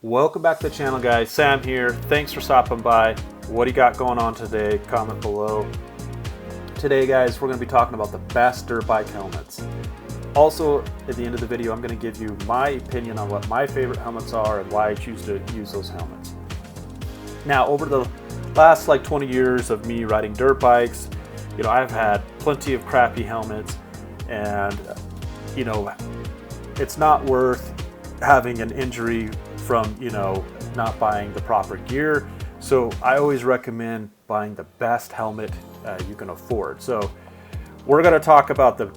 Welcome back to the channel, guys. Sam here. Thanks for stopping by. What do you got going on today? Comment below. Today, guys, we're going to be talking about the best dirt bike helmets. Also, at the end of the video, I'm going to give you my opinion on what my favorite helmets are and why I choose to use those helmets. Now, over the last 20 years of me riding dirt bikes, I've had plenty of crappy helmets, and it's not worth having an injury from not buying the proper gear. So I always recommend buying the best helmet you can afford. So we're going to talk about the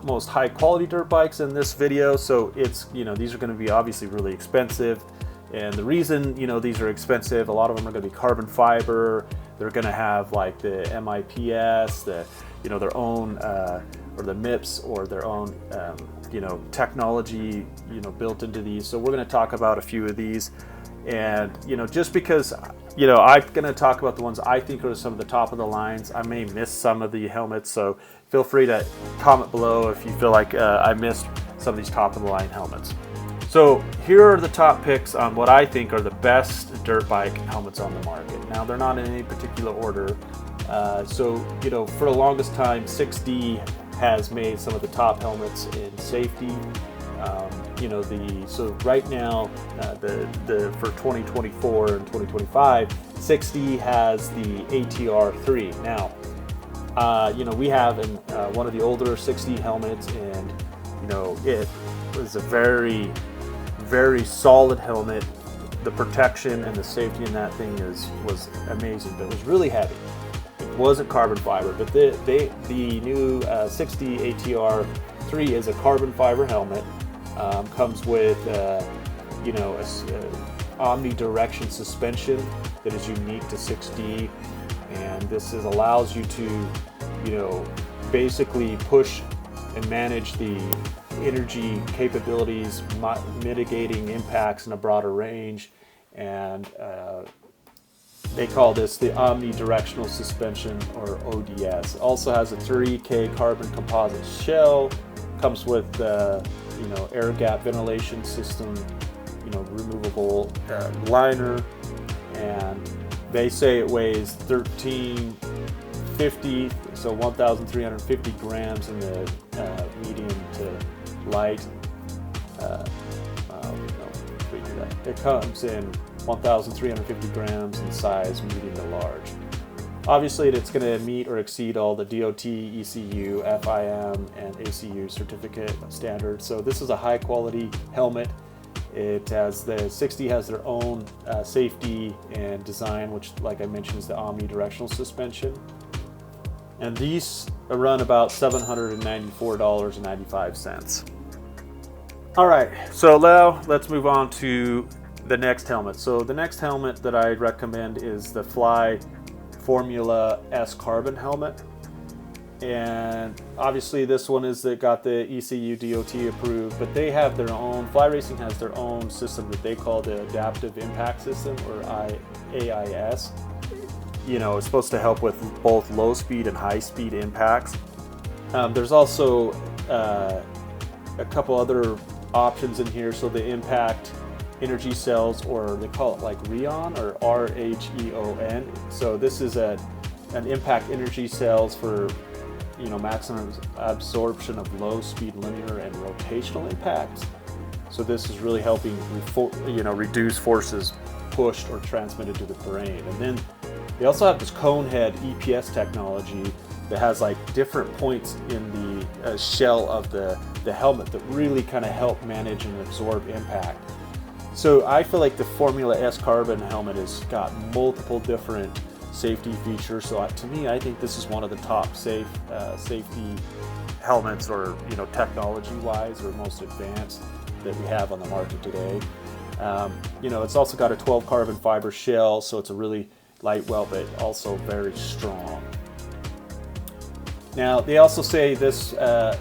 most high quality dirt bikes in this video. So it's these are going to be obviously really expensive, and the reason these are expensive, a lot of them are going to be carbon fiber. They're going to have like the MIPS, their own or the MIPS, or their own technology built into these. So we're going to talk about a few of these, and just because I'm going to talk about the ones I think are some of the top of the lines. I may miss some of the helmets, so feel free to comment below if you feel like I missed some of these top of the line helmets. So here are the top picks on what I think are the best dirt bike helmets on the market. Now, they're not in any particular order. So for the longest time, 6D has made some of the top helmets in safety. So right now, for 2024 and 2025, 6D has the ATR3. Now, we have one of the older 6D helmets, and it was a very, very solid helmet. The protection and the safety in that thing was amazing, but it was really heavy. It wasn't carbon fiber, but the new 6D ATR3 is a carbon fiber helmet. Comes with omnidirection suspension that is unique to 6D, and this allows you to basically push and manage the energy capabilities, mitigating impacts in a broader range, and they call this the omnidirectional suspension, or ODS. It also has a 3K carbon composite shell, comes with air gap ventilation system, removable liner, and they say it weighs 1350, so 1,350 grams in the medium to light. It comes in 1,350 grams in size medium to large. Obviously, it's going to meet or exceed all the DOT, ECU, FIM, and ACU certificate standards. So this is a high quality helmet. It has the 6D has their own safety and design, which, like I mentioned, is the omnidirectional suspension. And these run about $794.95. All right, so now let's move on to the next helmet. So the next helmet that I recommend is the Fly Formula S carbon helmet, and obviously this one got the ECU DOT approved, but they have their own. Fly Racing has their own system that they call the Adaptive Impact System, or AIS. It's supposed to help with both low speed and high speed impacts. There's also a couple other options in here. So the impact energy cells, or they call it like RHEON, or RHEON. So this is an impact energy cells for maximum absorption of low speed linear and rotational impacts. So this is really helping reduce forces pushed or transmitted to the brain. And then they also have this cone head EPS technology that has different points in the shell of the helmet that really kind of help manage and absorb impact. So I feel like the Formula S carbon helmet has got multiple different safety features. So to me, I think this is one of the top safety helmets, or technology-wise, or most advanced that we have on the market today. It's also got a 12 carbon fiber shell, so it's a really lightweight but also very strong. Now, they also say this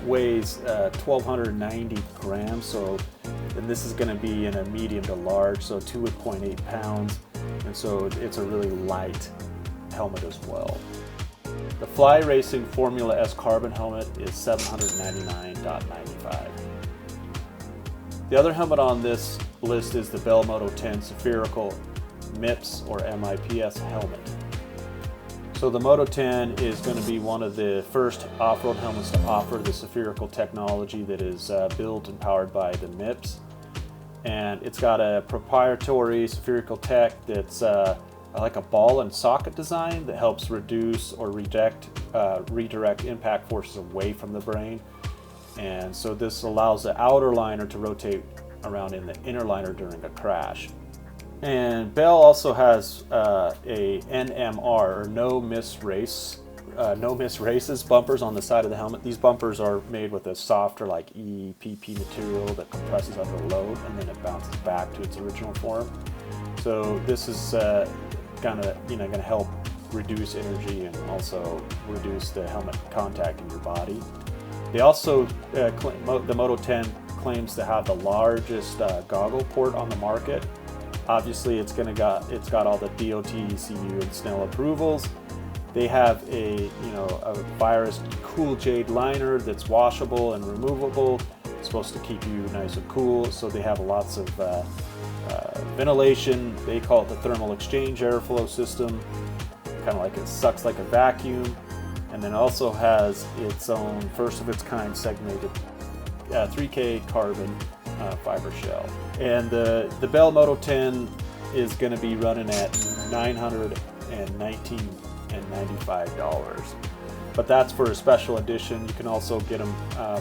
weighs 1,290 grams, so and this is going to be in a medium to large, so 2.8 pounds, and so it's a really light helmet as well. The Fly Racing Formula S carbon helmet is $799.95. The other helmet on this list is the Bell Moto 10 spherical MIPS or MIPS helmet. So the Moto 10 is going to be one of the first off-road helmets to offer the spherical technology that is built and powered by the MIPS. And it's got a proprietary spherical tech that's like a ball and socket design that helps reduce or redirect impact forces away from the brain. And so this allows the outer liner to rotate around in the inner liner during a crash. And Bell also has a NMR, or no miss races bumpers on the side of the helmet. These bumpers are made with a softer, like EPP material that compresses under load, and then it bounces back to its original form. So this is going to help reduce energy and also reduce the helmet contact in your body. They also the Moto 10 claims to have the largest goggle port on the market. Obviously, it's got all the DOT, ECU, and SNEL approvals. They have a virus cool jade liner that's washable and removable. It's supposed to keep you nice and cool. So they have lots of ventilation. They call it the thermal exchange airflow system. Kind of like it sucks like a vacuum. And then also has its own first of its kind segmented 3K carbon fiber shell. And the Bell Moto 10 is going to be running at $919.95. But that's for a special edition. You can also get them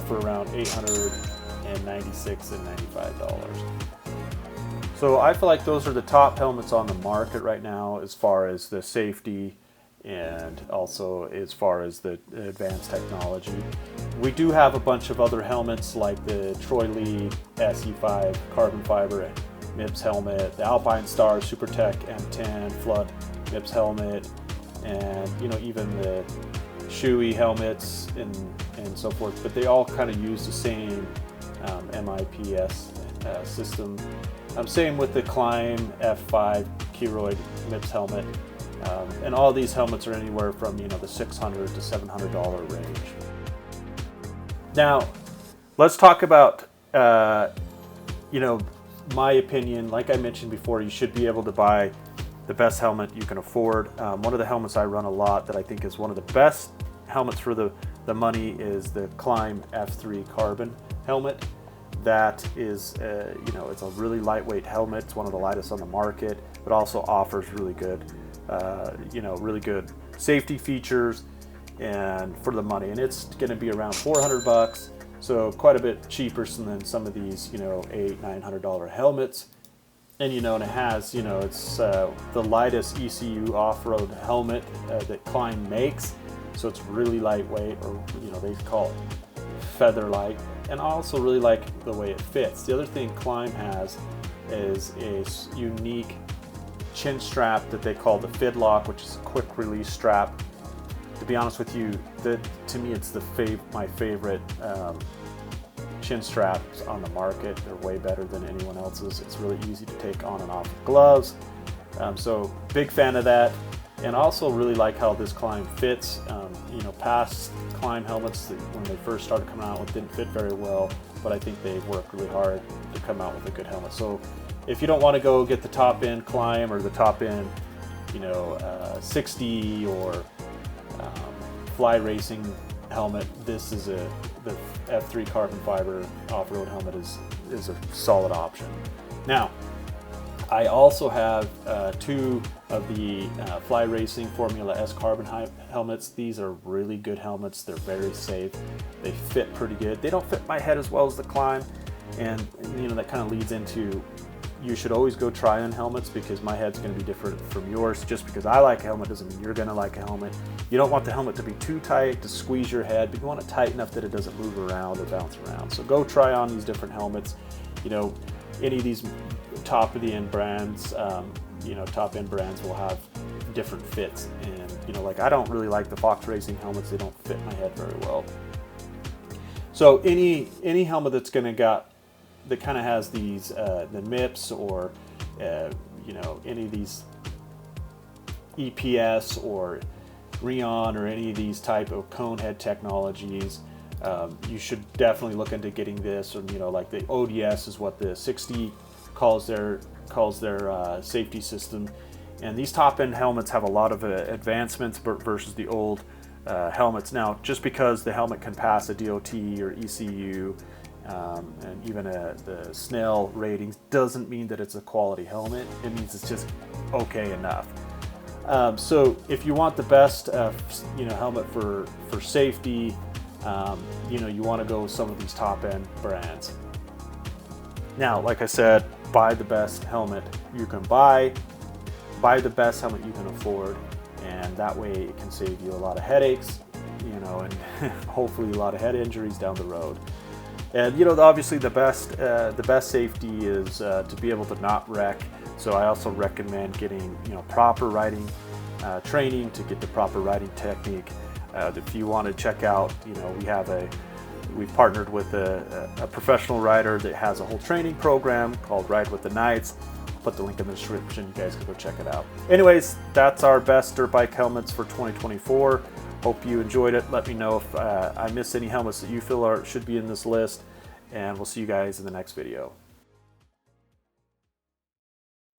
for around $896.95. So I feel like those are the top helmets on the market right now as far as the safety and also as far as the advanced technology. We do have a bunch of other helmets like the Troy Lee SE5 carbon fiber MIPS helmet, the Alpine Star SuperTech M10 Flood MIPS helmet, and even the Shoei helmets and so forth. But they all kind of use the same MIPS system. Same with the Climb F5 Keroid MIPS helmet. And all these helmets are anywhere from the $600 to $700 range. Now, let's talk about my opinion. Like I mentioned before, you should be able to buy the best helmet you can afford. One of the helmets I run a lot that I think is one of the best helmets for the money is the Climb F3 carbon helmet. That is, it's a really lightweight helmet. It's one of the lightest on the market, but also offers really good really good safety features and for the money. And it's going to be around $400, so quite a bit cheaper than some of these, $800-900 helmets. And and it has, it's the lightest ECU off-road helmet that Climb makes, so it's really lightweight, or they call it feather light. And I also really like the way it fits. The other thing Climb has is a unique chin strap that they call the Fidlock, which is a quick release strap. To be honest with you, to me it's my favorite chin straps on the market. They're way better than anyone else's. It's really easy to take on and off with gloves. So big fan of that. And also really like how this Climb fits. Past Climb helmets that when they first started coming out with didn't fit very well, but I think they worked really hard to come out with a good helmet. So if you don't want to go get the top end Climb or the top end, 60 or fly racing helmet, this is the F3 carbon fiber off-road helmet is a solid option. Now, I also have two of the Fly Racing Formula S carbon helmets. These are really good helmets. They're very safe. They fit pretty good. They don't fit my head as well as the Climb, and that kind of leads into you should always go try on helmets, because my head's going to be different from yours. Just because I like a helmet doesn't mean you're going to like a helmet. You don't want the helmet to be too tight to squeeze your head, but you want it tight enough that it doesn't move around or bounce around. So go try on these different helmets. Any of these top of the end brands, top end brands will have different fits, and like I don't really like the Fox Racing helmets. They don't fit my head very well. So any helmet that's that kind of has these the MIPS or any of these EPS or Rheon or any of these type of cone head technologies, you should definitely look into getting this. Or like the ODS is what the 60 calls their safety system. And these top-end helmets have a lot of advancements versus the old helmets. Now, just because the helmet can pass a DOT or ECU and even the Snell ratings doesn't mean that it's a quality helmet. It means it's just okay enough. So if you want the best helmet for safety, you want to go with some of these top-end brands. Now, like I said, buy the best helmet you can buy the best helmet you can afford, and that way it can save you a lot of headaches, and hopefully a lot of head injuries down the road. And obviously the best safety is to be able to not wreck. So I also recommend getting proper riding training to get the proper riding technique. If you want to check out, we've partnered with a professional rider that has a whole training program called Ride with the Knights. Put the link in the description. You guys can go check it out. Anyways, that's our best dirt bike helmets for 2024. Hope you enjoyed it. Let me know if I missed any helmets that you feel should be in this list, and we'll see you guys in the next video.